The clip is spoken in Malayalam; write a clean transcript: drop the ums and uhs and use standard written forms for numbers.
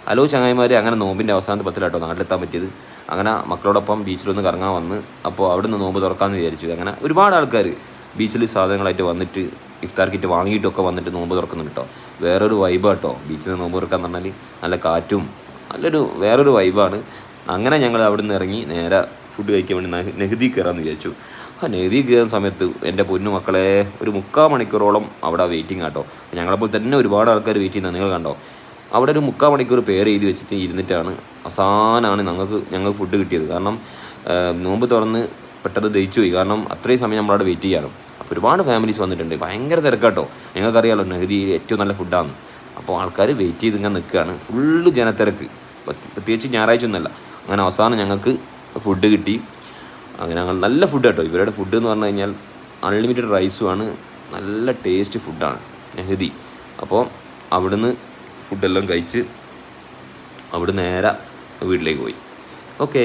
ഹലോ ചങ്ങായിമാർ, അങ്ങനെ നോമ്പിൻ്റെ അവസാനത്തെ പത്തിലാട്ടോ നാട്ടിലെത്താൻ പറ്റിയത്. അങ്ങനെ മക്കളോടൊപ്പം ബീച്ചിലൊന്ന് കറങ്ങാൻ വന്ന്, അപ്പോൾ അവിടെ നിന്ന് നോമ്പ് തുറക്കാമെന്ന് വിചാരിച്ചു. അങ്ങനെ ഒരുപാട് ആൾക്കാർ ബീച്ചിൽ സാധനങ്ങളായിട്ട് വന്നിട്ട് ഇഫ്താർ കിറ്റ് വാങ്ങിയിട്ടൊക്കെ വന്നിട്ട് നോമ്പ് തുറക്കുന്നുണ്ട് കേട്ടോ. വേറൊരു വൈബാട്ടോ ബീച്ചിൽ നിന്ന് നോമ്പ് തുറക്കാന്ന് പറഞ്ഞാൽ. നല്ല കാറ്റും വേറൊരു വൈബാണ്. അങ്ങനെ ഞങ്ങൾ അവിടെ നിന്ന് ഇറങ്ങി നേരെ ഫുഡ് കഴിക്കാൻ വേണ്ടി നെഹ്ദി കയറാമെന്ന് വിചാരിച്ചു. നെഹ്ദി കയറുന്ന സമയത്ത് എൻ്റെ പൊന്നു മക്കളെ ഒരു 3/4 മണിക്കൂറോളം അവിടെ വെയിറ്റിംഗ് ആട്ടോ. ഞങ്ങളപ്പോൾ തന്നെ ഒരുപാട് ആൾക്കാർ വെയിറ്റ് ചെയ്യുന്നത് നിങ്ങൾ കണ്ടോ. അവിടെ ഒരു 3/4 മണിക്കൂർ പേര് എഴുതി വെച്ചിട്ട് ഇരുന്നിട്ടാണ് അവസാനമാണ് ഞങ്ങൾക്ക് ഫുഡ് കിട്ടിയത്. കാരണം നോമ്പ് തുറന്ന് പെട്ടെന്ന് ദഹിച്ചു പോയി. കാരണം അത്രയും സമയം നമ്മളവിടെ വെയിറ്റ് ചെയ്യണം. അപ്പോൾ ഒരുപാട് ഫാമിലീസ് വന്നിട്ടുണ്ട്. ഭയങ്കര തിരക്കാട്ടോ. നിങ്ങൾക്കറിയാമല്ലോ നെഹ്ദി ഏറ്റവും നല്ല ഫുഡാണ്. അപ്പോൾ ആൾക്കാർ വെയിറ്റ് ചെയ്ത് ഇങ്ങനെ നിൽക്കുകയാണ്. ഫുള്ള് ജനത്തിരക്ക്, പ്രത്യേകിച്ച് ഞായറാഴ്ച ഒന്നുമല്ല. അങ്ങനെ അവസാനം ഞങ്ങൾക്ക് ഫുഡ് കിട്ടി. അങ്ങനെ ഞങ്ങൾ നല്ല ഫുഡ് കേട്ടോ. ഇവരുടെ ഫുഡ് എന്ന് പറഞ്ഞു കഴിഞ്ഞാൽ അൺലിമിറ്റഡ് റൈസുമാണ്. നല്ല ടേസ്റ്റ് ഫുഡാണ് നെഹ്ദി. അപ്പോൾ അവിടുന്ന് ഫുഡെല്ലാം കഴിച്ച് അവിടെ നേരെ വീട്ടിലേക്ക് പോയി. ഓക്കേ.